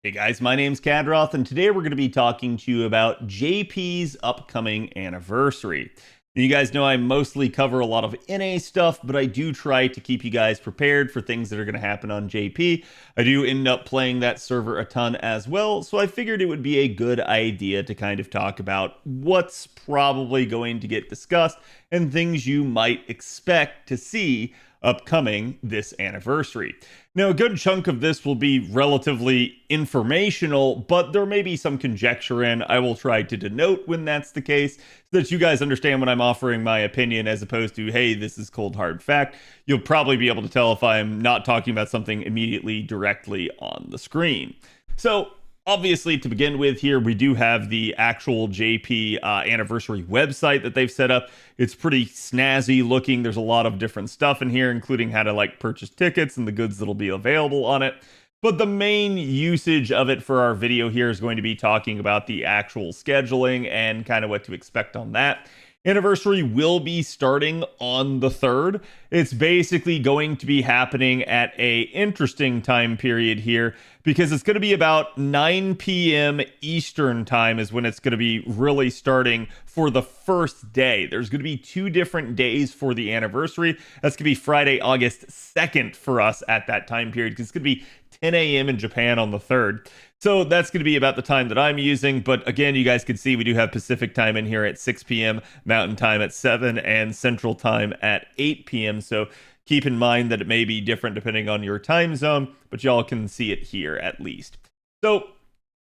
Hey guys, my name's Khadroth, and today we're going to be talking to you about JP's upcoming anniversary. You guys know I mostly cover a lot of NA stuff, but I do try to keep you guys prepared for things that are going to happen on JP. I do end up playing that server a ton as well, so I figured it would be a good idea to kind of talk about what's probably going to get discussed and things you might expect to see upcoming this anniversary. Now, a good chunk of this will be relatively informational, but there may be some conjecture in. I will try to denote when that's the case so that you guys understand when I'm offering my opinion as opposed to, hey, this is cold hard fact. You'll probably be able to tell if I'm not talking about something immediately directly on the screen. So, obviously, to begin with here, we do have the actual JP anniversary website that they've set up. It's pretty snazzy looking. There's a lot of different stuff in here, including how to purchase tickets and the goods that'll be available on it. But the main usage of it for our video here is going to be talking about the actual scheduling and kind of what to expect on that. Anniversary will be starting on the 3rd. It's basically going to be happening at a interesting time period here because it's going to be about 9 p.m. Eastern time is when it's going to be really starting for the first day. There's going to be 2 different days for the anniversary. That's going to be Friday, August 2nd for us at that time period because it's going to be 10 a.m. in Japan on the 3rd. So that's going to be about the time that I'm using. But again, you guys can see we do have Pacific time in here at 6 p.m., Mountain time at 7, and Central time at 8 p.m. So keep in mind that it may be different depending on your time zone, but y'all can see it here at least. So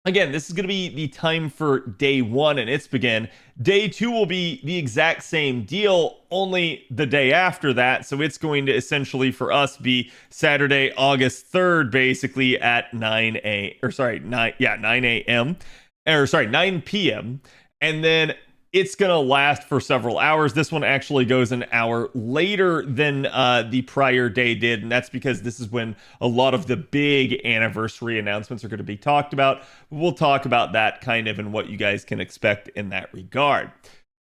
again, this is going to be the time for day 1 and its begin. Day 2 will be the exact same deal, only the day after that. So it's going to essentially for us be Saturday, August 3rd, basically at 9 a.m. Or sorry, 9 p.m. And then it's going to last for several hours. This one actually goes an hour later than the prior day did, and that's because this is when a lot of the big anniversary announcements are going to be talked about. We'll talk about that kind of and what you guys can expect in that regard.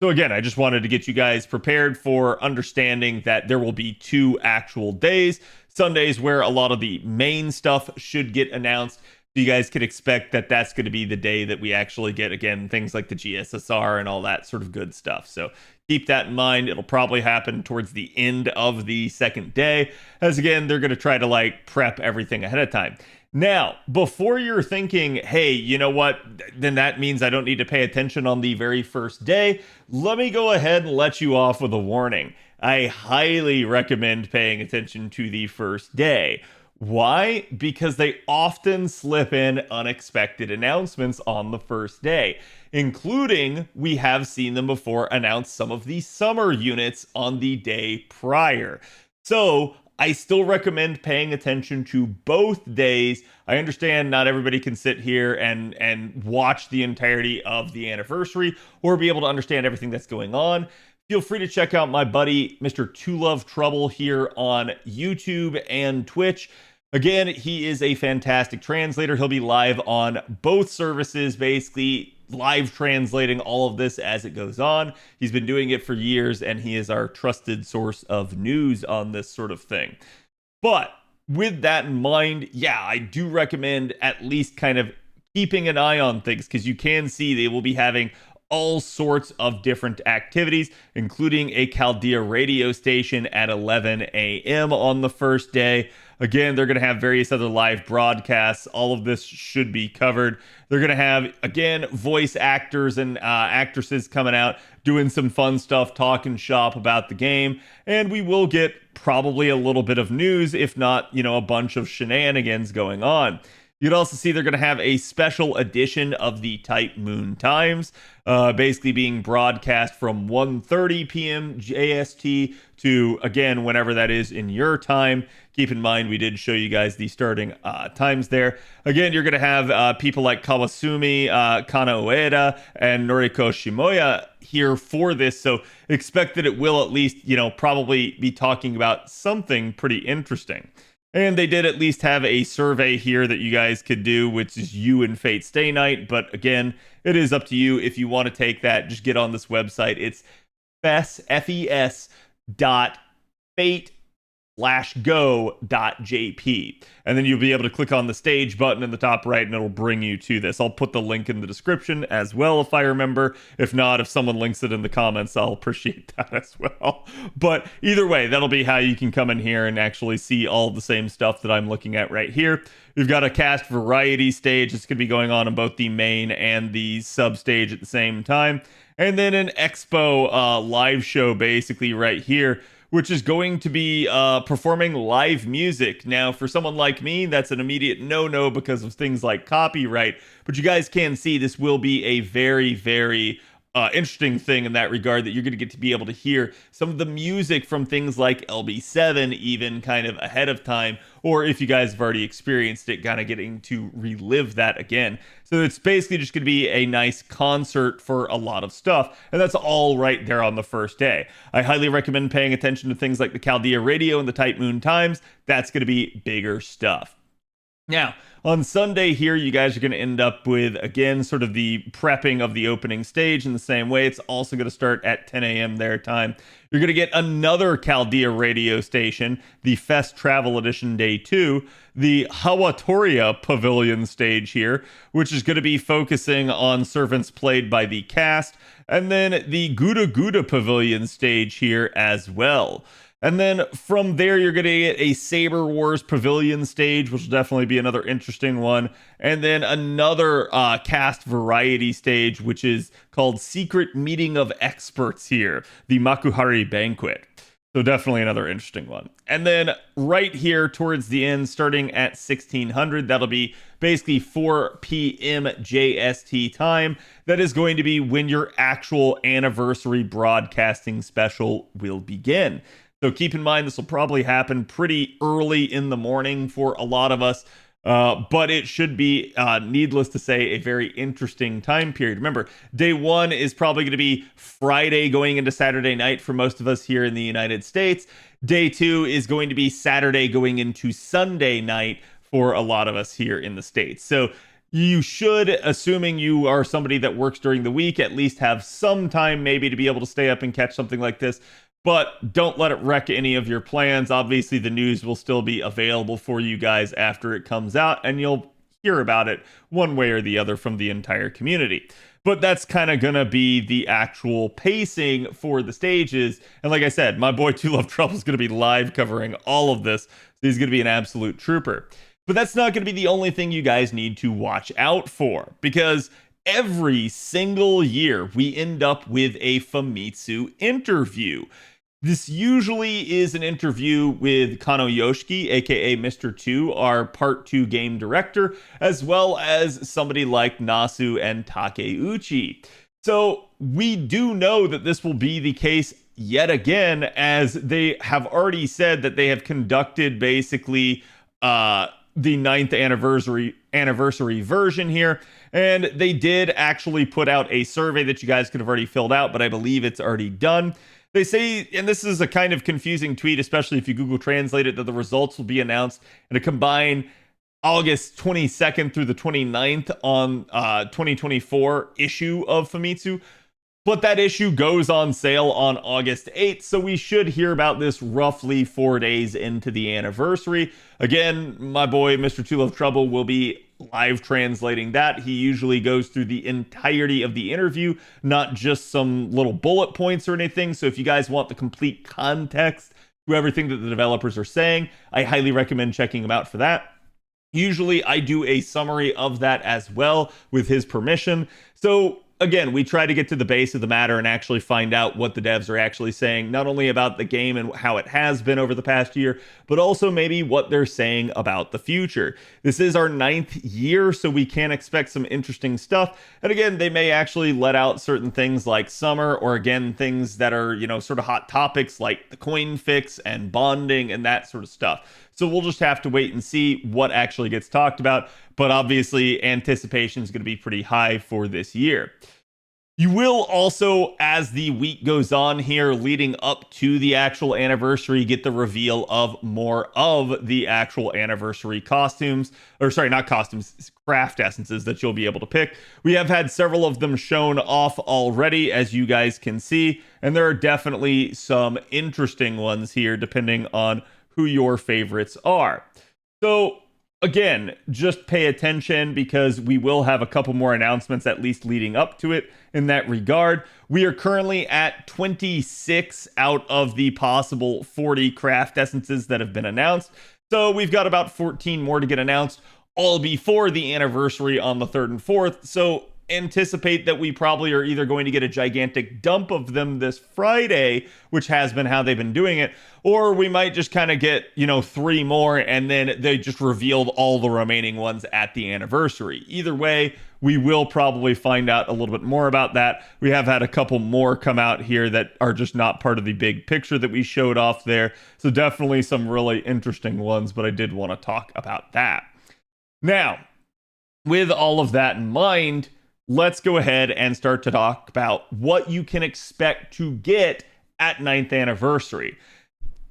So again, I just wanted to get you guys prepared for understanding that there will be 2 actual days. Sundays where a lot of the main stuff should get announced. You guys could expect that that's going to be the day that we actually get, again, things like the GSSR and all that sort of good stuff. So keep that in mind. It'll probably happen towards the end of the second day, as again, they're going to try to prep everything ahead of time. Now, before you're thinking, hey, you know what, then that means I don't need to pay attention on the very first day, let me go ahead and let you off with a warning. I highly recommend paying attention to the first day. Why? Because they often slip in unexpected announcements on the first day, including we have seen them before announce some of the summer units on the day prior. So I still recommend paying attention to both days. I understand not everybody can sit here and watch the entirety of the anniversary or be able to understand everything that's going on. Feel free to check out my buddy, Mr. Two Love Trouble, here on YouTube and Twitch. Again, he is a fantastic translator. He'll be live on both services, basically live translating all of this as it goes on. He's been doing it for years, and he is our trusted source of news on this sort of thing. But with that in mind, yeah, I do recommend at least kind of keeping an eye on things because you can see they will be having all sorts of different activities, including a Chaldea radio station at 11 a.m. on the first day. Again, they're going to have various other live broadcasts. All of this should be covered. They're going to have, again, voice actors and actresses coming out, doing some fun stuff, talking shop about the game. And we will get probably a little bit of news, if not, a bunch of shenanigans going on. You'd also see they're going to have a special edition of the Type Moon Times, basically being broadcast from 1:30 p.m. JST to, again, whenever that is in your time. Keep in mind, we did show you guys the starting times there. Again, you're going to have people like Kawasumi, Kana Ueda, and Noriko Shimoya here for this. So expect that it will at least, probably be talking about something pretty interesting. And they did at least have a survey here that you guys could do, which is you and Fate Stay Night. But again, it is up to you. If you want to take that, just get on this website. It's fes.fate FGO.jp. And then you'll be able to click on the stage button in the top right and it'll bring you to this. I'll put the link in the description as well if I remember. If not, if someone links it in the comments, I'll appreciate that as well. But either way, that'll be how you can come in here and actually see all the same stuff that I'm looking at right here. We've got a cast variety stage. It's going to be going on in both the main and the sub stage at the same time. And then an expo live show basically right here, which is going to be performing live music. Now, for someone like me, that's an immediate no-no because of things like copyright. But you guys can see this will be a very, very interesting thing in that regard, that you're going to get to be able to hear some of the music from things like LB7 even kind of ahead of time, or if you guys have already experienced it, kind of getting to relive that again. So it's basically just going to be a nice concert for a lot of stuff, and that's all right there on the first day. I highly recommend paying attention to things like the Chaldea Radio and the Type Moon Times. That's going to be bigger stuff. Now, on Sunday here, you guys are going to end up with, again, sort of the prepping of the opening stage in the same way. It's also going to start at 10 a.m. their time. You're going to get another Chaldea radio station, the Fest Travel Edition Day 2, the Hawatoria Pavilion stage here, which is going to be focusing on servants played by the cast, and then the Gouda Gouda Pavilion stage here as well. And then from there, you're going to get a Saber Wars Pavilion stage, which will definitely be another interesting one. And then another cast variety stage, which is called Secret Meeting of Experts here, the Makuhari Banquet. So definitely another interesting one. And then right here towards the end, starting at 1600, that'll be basically 4 p.m. JST time. That is going to be when your actual anniversary broadcasting special will begin. So keep in mind, this will probably happen pretty early in the morning for a lot of us, but it should be, needless to say, a very interesting time period. Remember, day one is probably going to be Friday going into Saturday night for most of us here in the United States. Day two is going to be Saturday going into Sunday night for a lot of us here in the States. So you should, assuming you are somebody that works during the week, at least have some time maybe to be able to stay up and catch something like this. But don't let it wreck any of your plans. Obviously, the news will still be available for you guys after it comes out, and you'll hear about it one way or the other from the entire community. But that's kind of going to be the actual pacing for the stages. And like I said, my boy Two Love Trouble is going to be live covering all of this. So he's going to be an absolute trooper. But that's not going to be the only thing you guys need to watch out for, because every single year we end up with a Famitsu interview. This usually is an interview with Kano Yoshiki, aka Mr. 2, our Part 2 game director, as well as somebody like Nasu and Takeuchi. So we do know that this will be the case yet again, as they have already said that they have conducted basically the 9th anniversary version here. And they did actually put out a survey that you guys could have already filled out, but I believe it's already done. They say, and this is a kind of confusing tweet, especially if you Google Translate it, that the results will be announced in a combined August 22nd through the 29th on 2024 issue of Famitsu. But that issue goes on sale on August 8th, so we should hear about this roughly 4 days into the anniversary. Again, my boy, Mr. Two Love Trouble, will be live translating that. He usually goes through the entirety of the interview, not just some little bullet points or anything. So if you guys want the complete context to everything that the developers are saying, I highly recommend checking him out for that. Usually I do a summary of that as well with his permission. So again, we try to get to the base of the matter and actually find out what the devs are actually saying, not only about the game and how it has been over the past year, but also maybe what they're saying about the future. This is our 9th year, so we can expect some interesting stuff. And again, they may actually let out certain things like summer, or again, things that are, you know, sort of hot topics like the coin fix and bonding and that sort of stuff. So we'll just have to wait and see what actually gets talked about. But obviously, anticipation is going to be pretty high for this year. You will also, as the week goes on here, leading up to the actual anniversary, get the reveal of more of the actual anniversary costumes, or sorry, not costumes, craft essences that you'll be able to pick. We have had several of them shown off already, as you guys can see, and there are definitely some interesting ones here, depending on who your favorites are. So again, just pay attention because we will have a couple more announcements at least leading up to it in that regard. We are currently at 26 out of the possible 40 craft essences that have been announced. So we've got about 14 more to get announced, all before the anniversary on the 3rd and 4th. So anticipate that we probably are either going to get a gigantic dump of them this Friday, which has been how they've been doing it, or we might just kind of get, 3 more and then they just revealed all the remaining ones at the anniversary. Either way, we will probably find out a little bit more about that. We have had a couple more come out here that are just not part of the big picture that we showed off there. So definitely some really interesting ones, but I did want to talk about that. Now, with all of that in mind, let's go ahead and start to talk about what you can expect to get at 9th anniversary.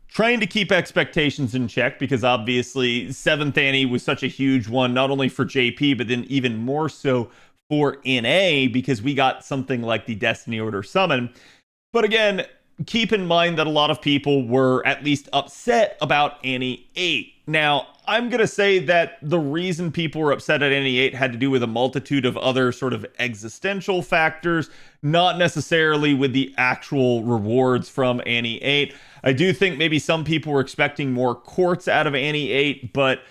Trying to keep expectations in check because obviously 7th Annie was such a huge one, not only for JP, but then even more so for NA because we got something like the Destiny Order Summon. But again, keep in mind that a lot of people were at least upset about Annie 8. Now, I'm going to say that the reason people were upset at Annie 8 had to do with a multitude of other sort of existential factors, not necessarily with the actual rewards from Annie 8. I do think maybe some people were expecting more quartz out of Annie 8, but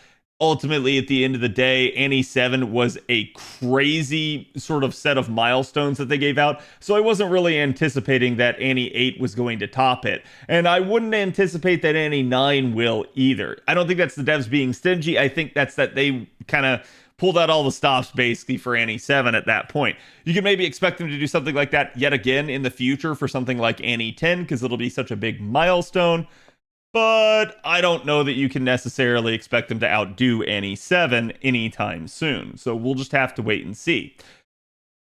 ultimately, at the end of the day, Annie 7 was a crazy sort of set of milestones that they gave out. So I wasn't really anticipating that Annie 8 was going to top it. And I wouldn't anticipate that Annie 9 will either. I don't think that's the devs being stingy. I think that's that they kind of pulled out all the stops basically for Annie 7 at that point. You can maybe expect them to do something like that yet again in the future for something like Annie 10 because it'll be such a big milestone. But I don't know that you can necessarily expect them to outdo Annie 7 anytime soon. So we'll just have to wait and see.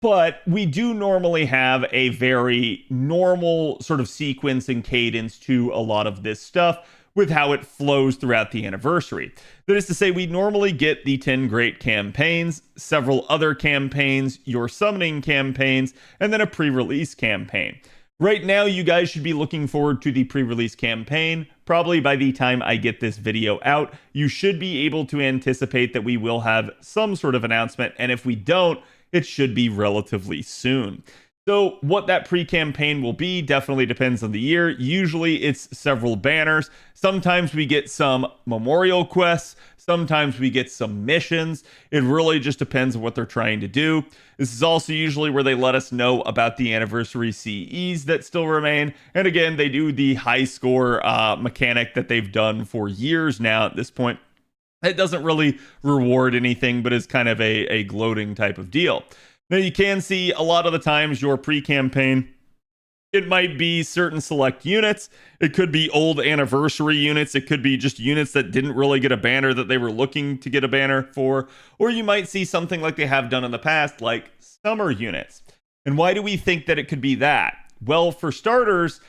But we do normally have a very normal sort of sequence and cadence to a lot of this stuff with how it flows throughout the anniversary. That is to say, we normally get the 10 great campaigns, several other campaigns, your summoning campaigns, and then a pre-release campaign. Right now, you guys should be looking forward to the pre-release campaign. Probably by the time I get this video out, you should be able to anticipate that we will have some sort of announcement, and if we don't, it should be relatively soon. So what that pre-campaign will be definitely depends on the year. Usually it's several banners. Sometimes we get some memorial quests. Sometimes we get some missions. It really just depends on what they're trying to do. This is also usually where they let us know about the anniversary CEs that still remain. And again, they do the high score mechanic that they've done for years now at this point. It doesn't really reward anything, but is kind of a gloating type of deal. Now, you can see a lot of the times your pre-campaign, it might be certain select units. It could be old anniversary units. It could be just units that didn't really get a banner that they were looking to get a banner for. Or you might see something like they have done in the past, like summer units. And why do we think that it could be that? Well, for starters,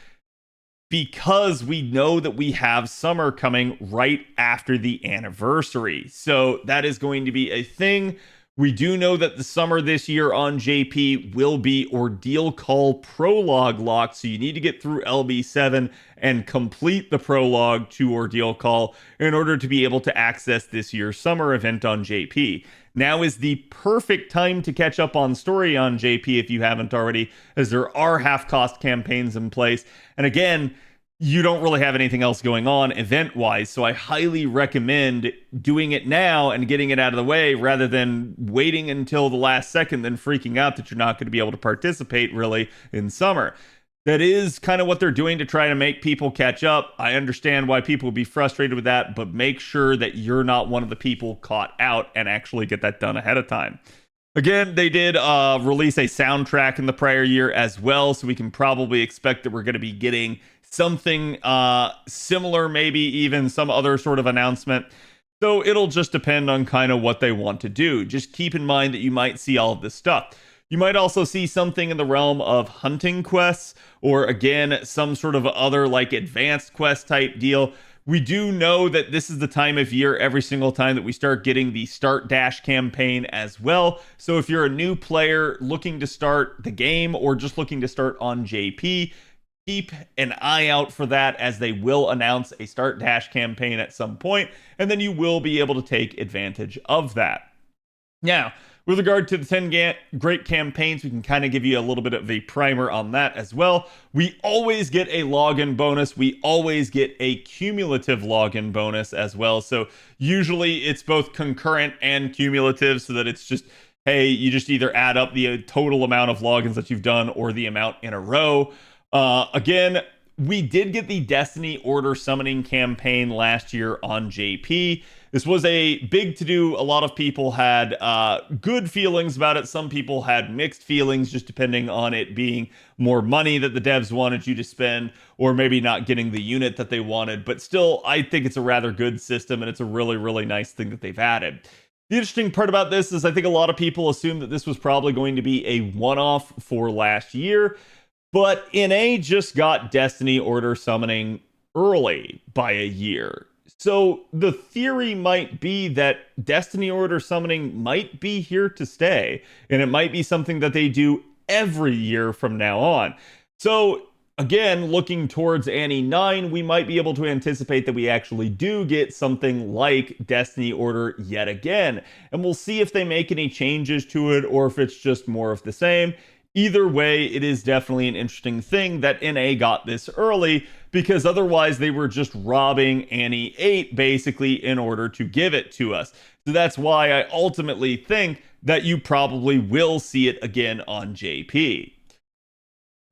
because we know that we have summer coming right after the anniversary. So that is going to be a thing. We do know that the summer this year on JP will be Ordeal Call Prologue locked, so you need to get through LB7 and complete the prologue to Ordeal Call in order to be able to access this year's summer event on JP. Now is the perfect time to catch up on story on JP if you haven't already, as there are half-cost campaigns in place. And again, you don't really have anything else going on event-wise, so I highly recommend doing it now and getting it out of the way rather than waiting until the last second then freaking out that you're not going to be able to participate really in summer. That is kind of what they're doing to try to make people catch up. I understand why people would be frustrated with that, but make sure that you're not one of the people caught out and actually get that done ahead of time. Again, they did release a soundtrack in the prior year as well, so we can probably expect that we're going to be getting something similar, maybe even some other sort of announcement. So it'll just depend on kind of what they want to do. Just keep in mind that you might see all of this stuff. You might also see something in the realm of hunting quests, or again, some sort of other like advanced quest type deal. We do know that this is the time of year every single time that we start getting the Start Dash campaign as well. So if you're a new player looking to start the game or just looking to start on JP, keep an eye out for that, as they will announce a start dash campaign at some point, and then you will be able to take advantage of that. Now, with regard to the 10 great campaigns, we can kind of give you a little bit of a primer on that as well. We always get a login bonus. We always get a cumulative login bonus as well. So usually it's both concurrent and cumulative, so that it's just, hey, you just either add up the total amount of logins that you've done or the amount in a row. Again, we did get the Destiny Order Summoning campaign last year on JP. This was a big to-do. A lot of people had good feelings about it. Some people had mixed feelings, just depending on it being more money that the devs wanted you to spend, or maybe not getting the unit that they wanted. But still, I think it's a rather good system, and it's a really, really nice thing that they've added. The interesting part about this is I think a lot of people assumed that this was probably going to be a one-off for last year, but NA just got Destiny Order Summoning early by a year. So the theory might be that Destiny Order Summoning might be here to stay, and it might be something that they do every year from now on. So again, looking towards Annie 9, we might be able to anticipate that we actually do get something like Destiny Order yet again. And we'll see if they make any changes to it, or if it's just more of the same. Either way, it is definitely an interesting thing that NA got this early, because otherwise they were just robbing Annie 8 basically in order to give it to us. So that's why I ultimately think that you probably will see it again on JP.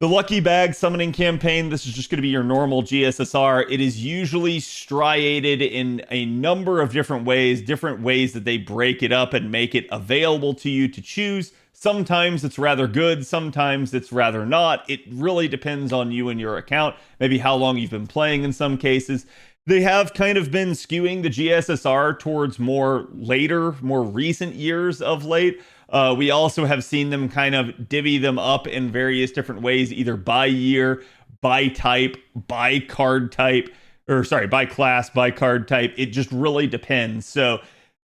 The Lucky Bag Summoning Campaign, this is just going to be your normal GSSR. It is usually striated in a number of different ways that they break it up and make it available to you to choose. Sometimes it's rather good, sometimes it's rather not. It really depends on you and your account, maybe how long you've been playing in some cases. They have kind of been skewing the GSSR towards more later, more recent years of late. We also have seen them kind of divvy them up in various different ways, either by year, by type, by card type, or sorry, by class, by card type. It just really depends. So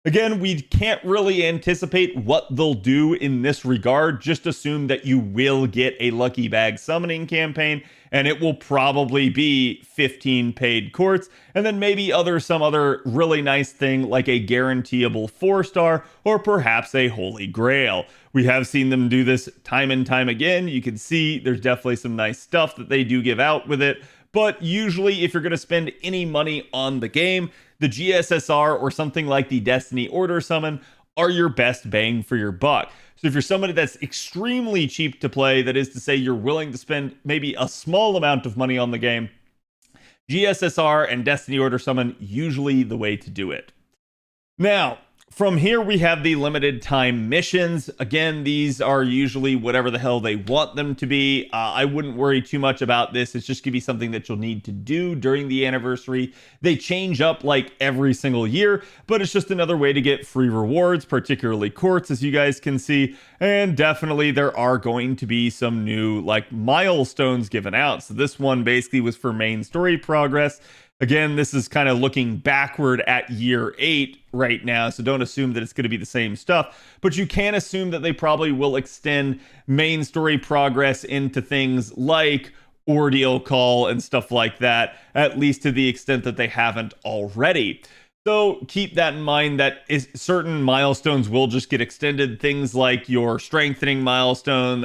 again, we can't really anticipate what they'll do in this regard. Just assume that you will get a Lucky Bag Summoning campaign, and it will probably be 15 paid courts, and then maybe some other really nice thing like a guaranteeable 4-star, or perhaps a Holy Grail. We have seen them do this time and time again. You can see there's definitely some nice stuff that they do give out with it. But usually, if you're going to spend any money on the game, the GSSR or something like the Destiny Order Summon are your best bang for your buck. So if you're somebody that's extremely cheap to play, that is to say you're willing to spend maybe a small amount of money on the game, GSSR and Destiny Order Summon usually the way to do it. Now, from here, we have the limited time missions. Again, these are usually whatever the hell they want them to be. I wouldn't worry too much about this. It's just going to be something that you'll need to do during the anniversary. They change up like every single year, but it's just another way to get free rewards, particularly courts, as you guys can see. And definitely there are going to be some new like milestones given out. So this one basically was for main story progress. Again, this is kind of looking backward at year 8 right now, so don't assume that it's going to be the same stuff. But you can assume that they probably will extend main story progress into things like Ordeal Call and stuff like that, at least to the extent that they haven't already. So keep that in mind, that certain milestones will just get extended. Things like your strengthening milestone,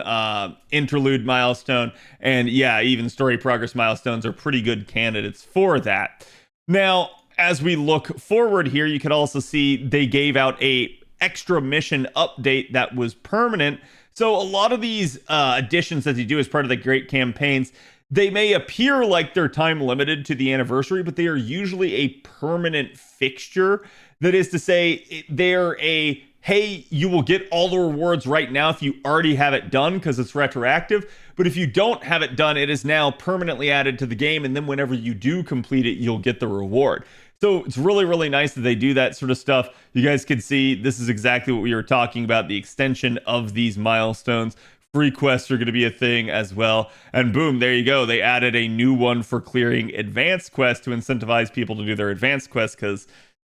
interlude milestone, and yeah, even story progress milestones are pretty good candidates for that. Now, as we look forward here, you can also see they gave out a extra mission update that was permanent. So a lot of these additions that they do as part of the great campaigns, they may appear like they're time limited to the anniversary, but they are usually a permanent fixture. That is to say, they're a, hey, you will get all the rewards right now if you already have it done because it's retroactive. But if you don't have it done, it is now permanently added to the game. And then whenever you do complete it, you'll get the reward. So it's really, really nice that they do that sort of stuff. You guys can see this is exactly what we were talking about, the extension of these milestones. Free quests are going to be a thing as well. And boom, there you go. They added a new one for clearing advanced quests to incentivize people to do their advanced quests, because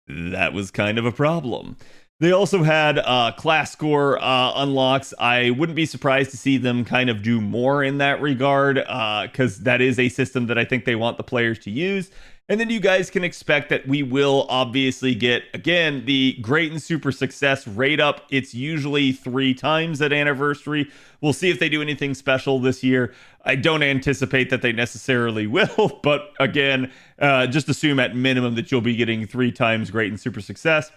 that was kind of a problem. They also had class score unlocks. I wouldn't be surprised to see them kind of do more in that regard, because that is a system that I think they want the players to use. And then you guys can expect that we will obviously get, again, the great and super success rate up. It's usually 3 times at anniversary. We'll see if they do anything special this year. I don't anticipate that they necessarily will, but again, just assume at minimum that you'll be getting 3 times great and super success.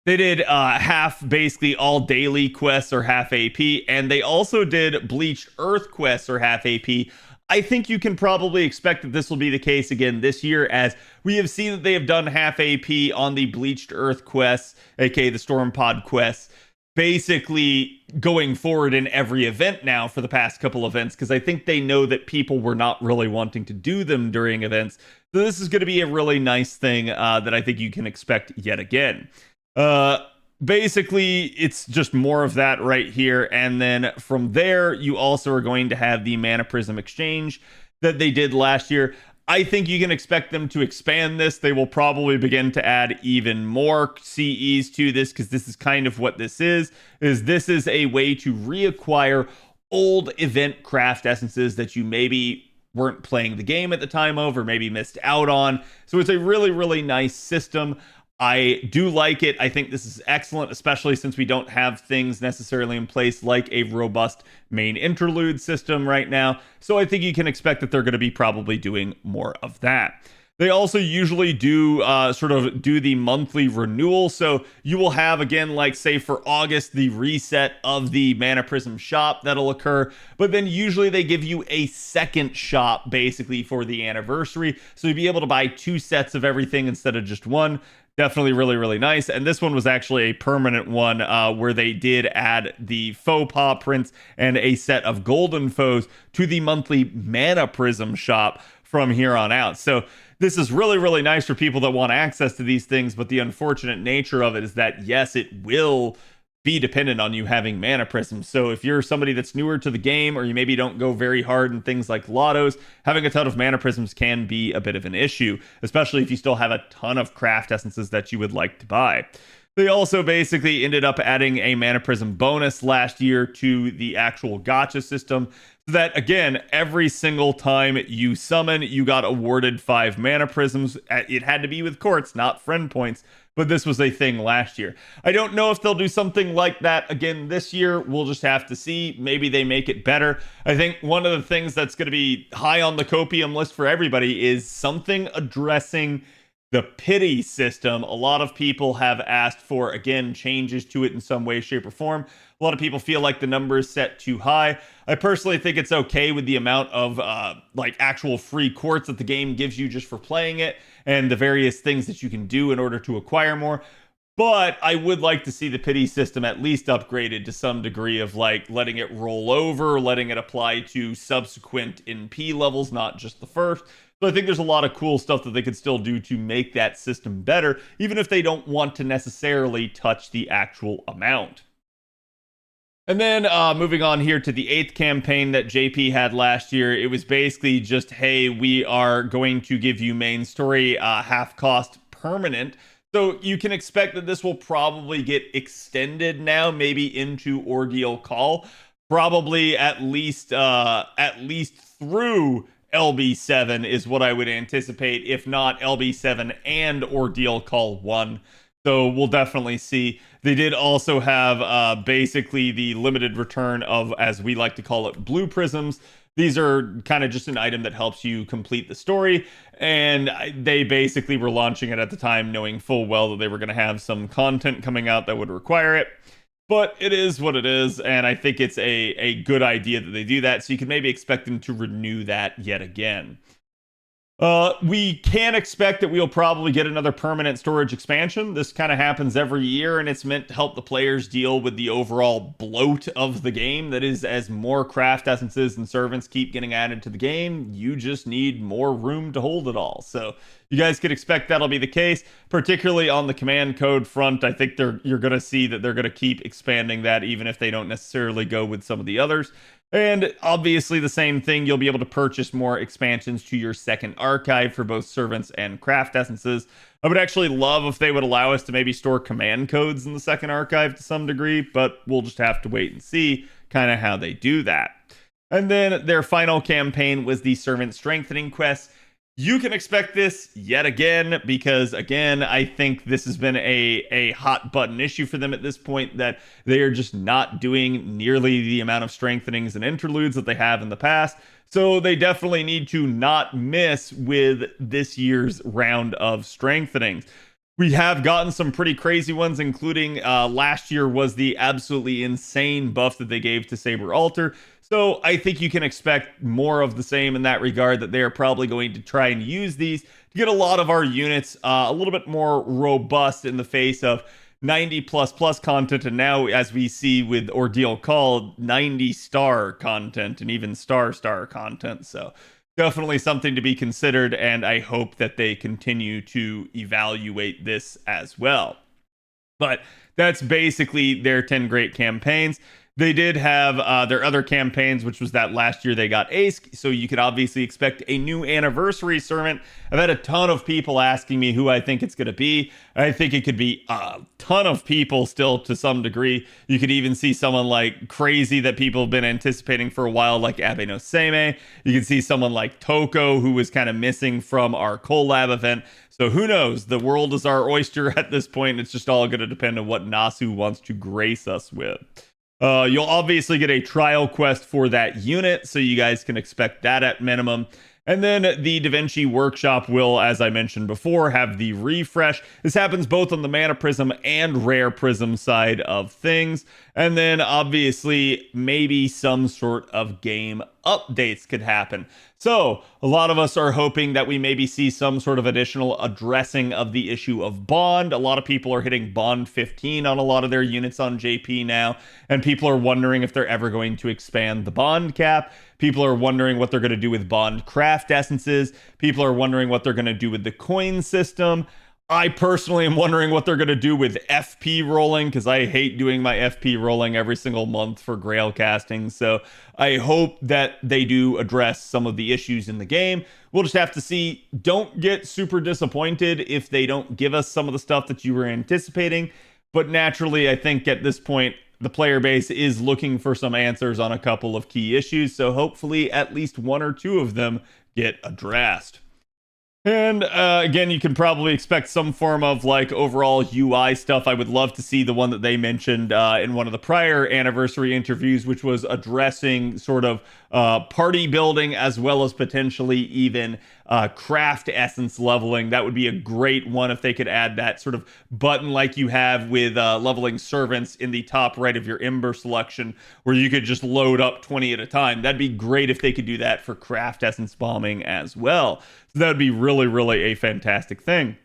They did half basically all daily quests or half AP, and they also did Bleached Earth quests or half AP. I think you can probably expect that this will be the case again this year, as we have seen that they have done half AP on the Bleached Earth quests, aka the Storm Pod quests, basically going forward in every event now for the past couple events, because I think they know that people were not really wanting to do them during events. So this is going to be a really nice thing that I think you can expect yet again. Basically, it's just more of that right here. And then from there, you also are going to have the Mana Prism exchange that they did last year. I think you can expect them to expand this. They will probably begin to add even more CEs to this, because this is kind of what this is this is a way to reacquire old event craft essences that you maybe weren't playing the game at the time of, or maybe missed out on. So it's a really, really nice system. I do like it. I think this is excellent, especially since we don't have things necessarily in place like a robust main interlude system right now. So I think you can expect that they're going to be probably doing more of that. They also usually do sort of do the monthly renewal. So you will have, again, like say for August, the reset of the Mana Prism shop that'll occur. But then usually they give you a second shop basically for the anniversary. So you'll be able to buy 2 sets of everything instead of just one. Definitely really, really nice. And this one was actually a permanent one where they did add the faux pas prints and a set of golden foes to the monthly Mana Prism shop from here on out. So this is really, really nice for people that want access to these things. But the unfortunate nature of it is that, yes, it will be dependent on you having Mana Prism. So if you're somebody that's newer to the game, or you maybe don't go very hard in things like lottos, having a ton of Mana Prisms can be a bit of an issue, especially if you still have a ton of craft essences that you would like to buy. They also basically ended up adding a Mana Prism bonus last year to the actual gacha system, so that, again, every single time you summon, you got awarded 5 Mana Prisms. It had to be with quartz, not friend points, but this was a thing last year. I don't know if they'll do something like that again this year. We'll just have to see. Maybe they make it better. I think one of the things that's going to be high on the copium list for everybody is something addressing the pity system. A lot of people have asked for, again, changes to it in some way, shape, or form. A lot of people feel like the number is set too high. I personally think it's okay with the amount of like actual free quartz that the game gives you just for playing it, and the various things that you can do in order to acquire more. But I would like to see the pity system at least upgraded to some degree of like letting it roll over, letting it apply to subsequent NP levels, not just the first. So I think there's a lot of cool stuff that they could still do to make that system better, even if they don't want to necessarily touch the actual amount. And then moving on here to the 8th campaign that JP had last year, it was basically just, hey, we are going to give you main story half cost permanent. So you can expect that this will probably get extended now, maybe into Ordeal Call, probably at least through LB7 is what I would anticipate, if not LB7 and Ordeal Call 1. So we'll definitely see. They did also have basically the limited return of, as we like to call it, blue prisms. These are kind of just an item that helps you complete the story. And they basically were launching it at the time, knowing full well that they were going to have some content coming out that would require it. But it is what it is, and I think it's a good idea that they do that, so you can maybe expect them to renew that yet again. We can expect that we'll probably get another permanent storage expansion. This kind of happens every year, and it's meant to help the players deal with the overall bloat of the game. That is, as more craft essences and servants keep getting added to the game, you just need more room to hold it all. So you guys could expect that'll be the case, particularly on the command code front. I think you're going to see that they're going to keep expanding that, even if they don't necessarily go with some of the others. And obviously, the same thing, you'll be able to purchase more expansions to your second archive for both servants and craft essences. I would actually love if they would allow us to maybe store command codes in the second archive to some degree, but we'll just have to wait and see kind of how they do that. And then their final campaign was the servant strengthening quest. You can expect this yet again, because again, I think this has been a hot button issue for them at this point, that they are just not doing nearly the amount of strengthenings and interludes that they have in the past. So they definitely need to not miss with this year's round of strengthenings. We have gotten some pretty crazy ones, including last year was the absolutely insane buff that they gave to Saber Altar. So I think you can expect more of the same in that regard, that they are probably going to try and use these to get a lot of our units a little bit more robust in the face of 90 plus plus content, and now, as we see with Ordeal Call, 90 star content and even star content. So definitely something to be considered, and I hope that they continue to evaluate this as well. But that's basically their 10 great campaigns. They did have their other campaigns, which was that last year they got Ace, so you could obviously expect a new anniversary servant. I've had a ton of people asking me who I think it's going to be. I think it could be a ton of people still to some degree. You could even see someone like Crazy that people have been anticipating for a while, like Abe no Seimei. You can see someone like Toko, who was kind of missing from our collab event. So who knows? The world is our oyster at this point. It's just all going to depend on what Nasu wants to grace us with. You'll obviously get a trial quest for that unit, so you guys can expect that at minimum. And then the Da Vinci Workshop will, as I mentioned before, have the refresh. This happens both on the Mana Prism and Rare Prism side of things. And then obviously maybe some sort of game updates could happen. So a lot of us are hoping that we maybe see some sort of additional addressing of the issue of bond. A lot of people are hitting bond 15 on a lot of their units on JP now, and people are wondering if they're ever going to expand the bond cap. People are wondering what they're going to do with bond craft essences. People are wondering what they're going to do with the coin system. I personally am wondering what they're going to do with FP rolling, because I hate doing my FP rolling every single month for Grail casting. So I hope that they do address some of the issues in the game. We'll just have to see. Don't get super disappointed if they don't give us some of the stuff that you were anticipating. But naturally, I think at this point, the player base is looking for some answers on a couple of key issues. So hopefully at least one or two of them get addressed. And again, you can probably expect some form of like overall UI stuff. I would love to see the one that they mentioned in one of the prior anniversary interviews, which was addressing sort of party building as well as potentially even craft essence leveling. That would be a great one if they could add that sort of button like you have with leveling servants in the top right of your Ember selection, where you could just load up 20 at a time. That'd be great if they could do that for craft essence bombing as well. So that would be really, really a fantastic thing.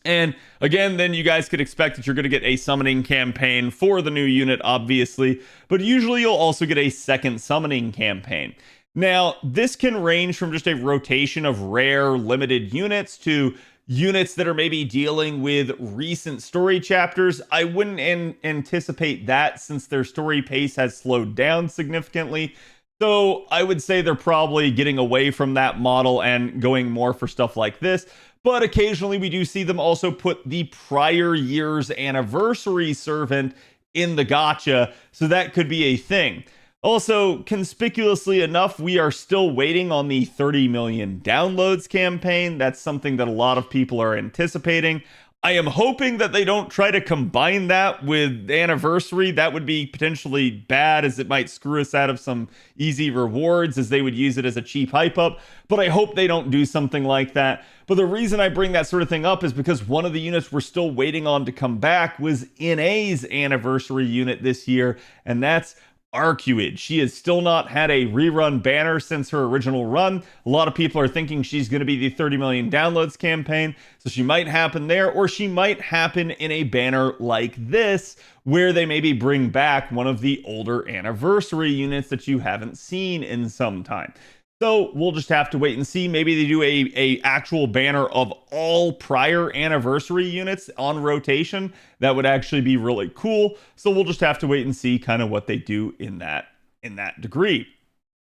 And again, then you guys could expect that you're going to get a summoning campaign for the new unit, obviously, but usually you'll also get a second summoning campaign. Now, this can range from just a rotation of rare, limited units to units that are maybe dealing with recent story chapters. I wouldn't anticipate that, since their story pace has slowed down significantly. So I would say they're probably getting away from that model and going more for stuff like this. But occasionally we do see them also put the prior year's anniversary servant in the gacha. So that could be a thing. Also, conspicuously enough, we are still waiting on the 30 million downloads campaign. That's something that a lot of people are anticipating. I am hoping that they don't try to combine that with anniversary. That would be potentially bad, as it might screw us out of some easy rewards, as they would use it as a cheap hype up. But I hope they don't do something like that. But the reason I bring that sort of thing up is because one of the units we're still waiting on to come back was NA's anniversary unit this year, and that's Arcuid. She has still not had a rerun banner since her original run. A lot of people are thinking she's going to be the 30 million downloads campaign, so she might happen there, or she might happen in a banner like this, where they maybe bring back one of the older anniversary units that you haven't seen in some time. So we'll just have to wait and see. Maybe they do a actual banner of all prior anniversary units on rotation. That would actually be really cool. So we'll just have to wait and see kind of what they do in that in that degree.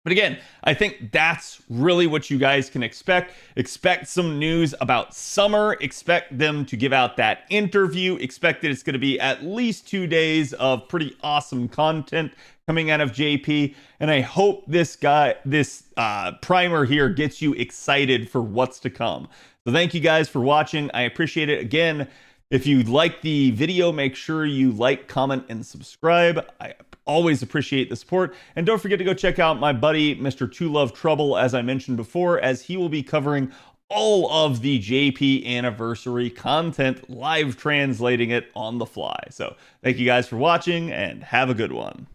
But again, I think that's really what you guys can expect. Expect some news about Summer. Expect them to give out that interview. Expect that it's going to be at least 2 days of pretty awesome content coming out of JP. And I hope this primer here gets you excited for what's to come. So thank you guys for watching. I appreciate it. Again, if you like the video, make sure you like, comment, and subscribe. I always appreciate the support. And don't forget to go check out my buddy, Mr. Two Love Trouble, as I mentioned before, as he will be covering all of the JP anniversary content, live translating it on the fly. So thank you guys for watching and have a good one.